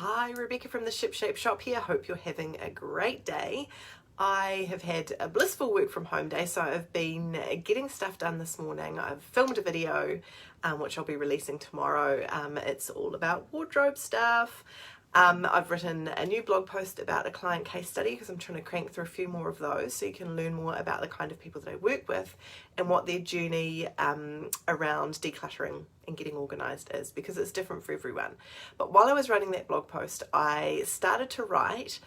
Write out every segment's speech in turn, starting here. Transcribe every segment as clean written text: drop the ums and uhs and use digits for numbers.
Hi, Rebecca from the Ship Shape Shop here. Hope you're having a great day. I have had a blissful work from home day, so I've been getting stuff done this morning. I've filmed a video, which I'll be releasing tomorrow. It's all about wardrobe stuff. I've written a new blog post about a client case study because I'm trying to crank through a few more of those so you can learn more about the kind of people that I work with and what their journey around decluttering and getting organised is, because it's different for everyone. But while I was writing that blog post, I started to write,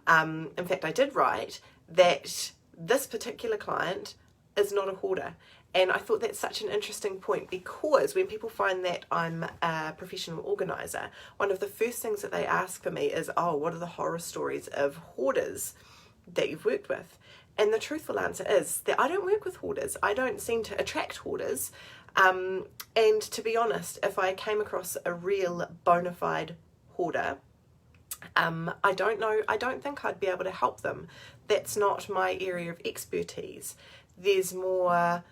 in fact I did write, that this particular client is not a hoarder. And I thought that's such an interesting point, because when people find that I'm a professional organiser, one of the first things that they ask for me is, oh, what are the horror stories of hoarders that you've worked with? And the truthful answer is that I don't work with hoarders. I don't seem to attract hoarders. And to be honest, if I came across a real bona fide hoarder, I don't think I'd be able to help them. That's not my area of expertise. There's more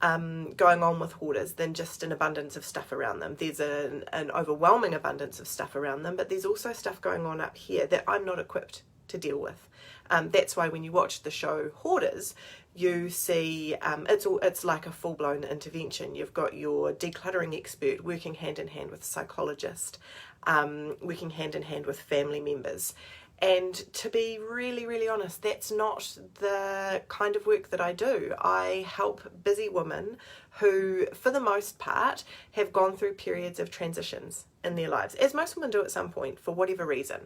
going on with hoarders than just an abundance of stuff around them. There's an overwhelming abundance of stuff around them, but there's also stuff going on up here that I'm not equipped to deal with. That's why when you watch the show Hoarders, you see it's like a full-blown intervention. You've got your decluttering expert working hand in hand with a psychologist, working hand in hand with family members. And to be really, really honest, that's not the kind of work that I do. I help busy women who, for the most part, have gone through periods of transitions in their lives, as most women do at some point, for whatever reason.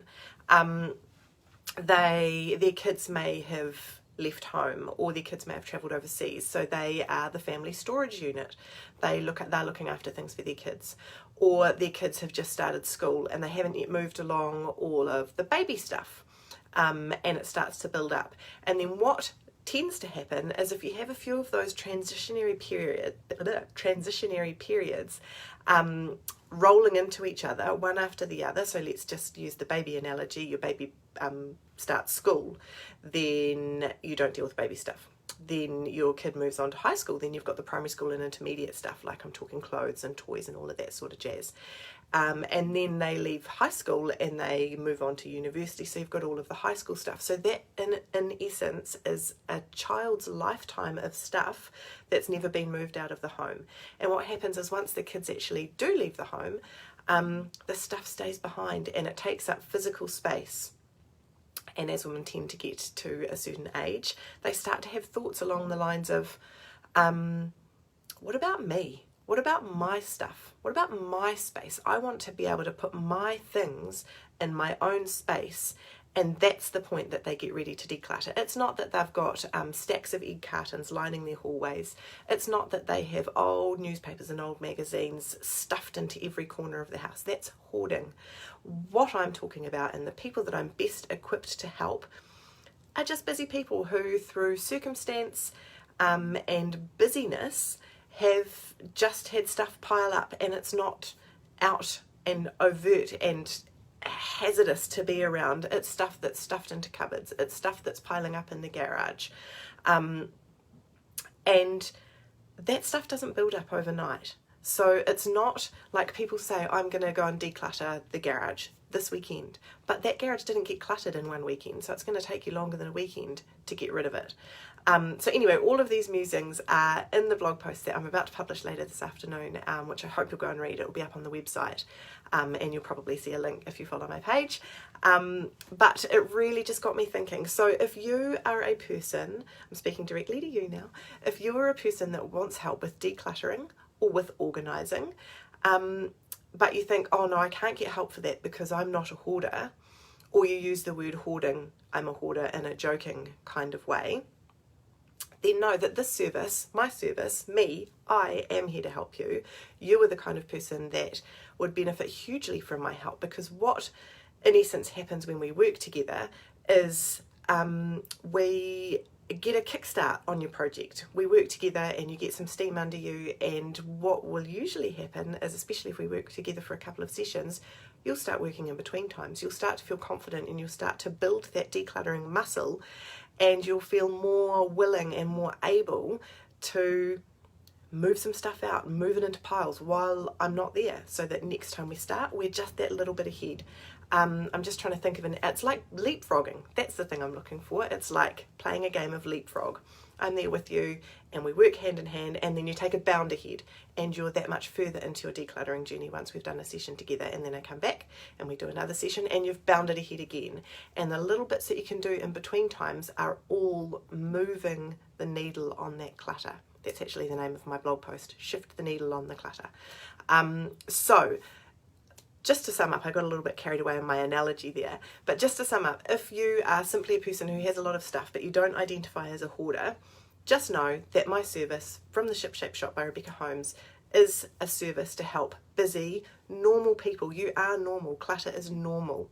Their kids may have left home, or their kids may have travelled overseas, so they are the family storage unit. They're looking after things for their kids, or their kids have just started school and they haven't yet moved along all of the baby stuff, and it starts to build up. And then what tends to happen is, if you have a few of those transitionary periods rolling into each other, one after the other, so let's just use the baby analogy. Your baby starts school, then you don't deal with baby stuff. Then your kid moves on to high school, then you've got the primary school and intermediate stuff, like I'm talking clothes and toys and all of that sort of jazz. And then they leave high school and they move on to university, so you've got all of the high school stuff. So that in essence is a child's lifetime of stuff that's never been moved out of the home. And what happens is, once the kids actually do leave the home, the stuff stays behind and it takes up physical space. And as women tend to get to a certain age, they start to have thoughts along the lines of, what about me? What about my stuff? What about my space? I want to be able to put my things in my own space. And that's the point that they get ready to declutter. It's not that they've got stacks of egg cartons lining their hallways. It's not that they have old newspapers and old magazines stuffed into every corner of the house. That's hoarding. What I'm talking about, and the people that I'm best equipped to help, are just busy people who, through circumstance and busyness, have just had stuff pile up, and it's not out and overt and hazardous to be around. It's stuff that's stuffed into cupboards. It's stuff that's piling up in the garage. And that stuff doesn't build up overnight. So it's not like people say, I'm going to go and declutter the garage this weekend. But that garage didn't get cluttered in one weekend, so it's going to take you longer than a weekend to get rid of it. So anyway, all of these musings are in the blog post that I'm about to publish later this afternoon, which I hope you'll go and read. It will be up on the website, and you'll probably see a link if you follow my page. But it really just got me thinking. So if you are a person, I'm speaking directly to you now, if you're a person that wants help with decluttering or with organising, but you think, oh no, I can't get help for that because I'm not a hoarder, or you use the word hoarding, I'm a hoarder, in a joking kind of way, then know that this service, my service, I am here to help you. You are the kind of person that would benefit hugely from my help, because what in essence happens when we work together is we get a kickstart on your project. We work together and you get some steam under you, and what will usually happen is, especially if we work together for a couple of sessions, you'll start working in between times. You'll start to feel confident and you'll start to build that decluttering muscle, and you'll feel more willing and more able to move some stuff out, move it into piles while I'm not there, so that next time we start, we're just that little bit ahead. I'm just trying to think of it's like leapfrogging. That's the thing I'm looking for. It's like playing a game of leapfrog. I'm there with you and we work hand in hand, and then you take a bound ahead and you're that much further into your decluttering journey once we've done a session together, and then I come back and we do another session and you've bounded ahead again. And the little bits that you can do in between times are all moving the needle on that clutter. That's actually the name of my blog post, Shift the Needle on the Clutter. So just to sum up, I got a little bit carried away in my analogy there, but just to sum up, if you are simply a person who has a lot of stuff but you don't identify as a hoarder, just know that my service from the Ship Shape Shop by Rebecca Holmes is a service to help busy, normal people. You are normal. Clutter is normal.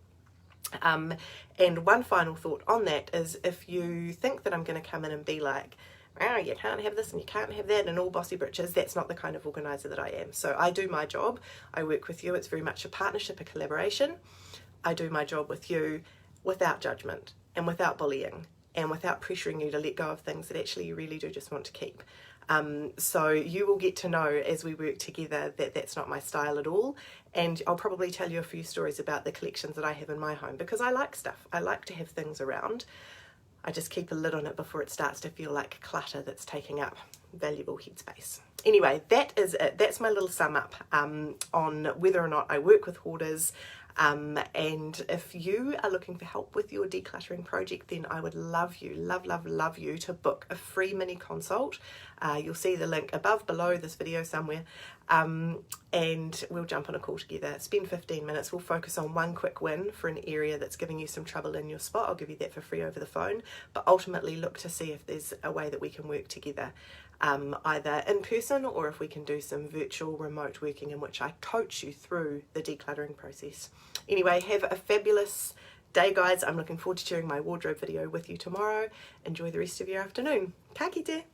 And one final thought on that is, if you think that I'm going to come in and be like, oh, you can't have this and you can't have that and all bossy britches, that's not the kind of organiser that I am. So I do my job, I work with you, it's very much a partnership, a collaboration. I do my job with you without judgment and without bullying and without pressuring you to let go of things that actually you really do just want to keep. So you will get to know as we work together that that's not my style at all, and I'll probably tell you a few stories about the collections that I have in my home, because I like stuff, I like to have things around. I just keep a lid on it before it starts to feel like clutter that's taking up valuable headspace. Anyway, that is it. That's my little sum up on whether or not I work with hoarders. And if you are looking for help with your decluttering project, then I would love you to book a free mini consult. You'll see the link below this video somewhere, and we'll jump on a call together, spend 15 minutes, we'll focus on one quick win for an area that's giving you some trouble in your spot. I'll give you that for free over the phone, but ultimately look to see if there's a way that we can work together, either in person or if we can do some virtual remote working in which I coach you through the decluttering process. Anyway, have a fabulous day, guys. I'm looking forward to sharing my wardrobe video with you tomorrow. Enjoy the rest of your afternoon. Ka kite!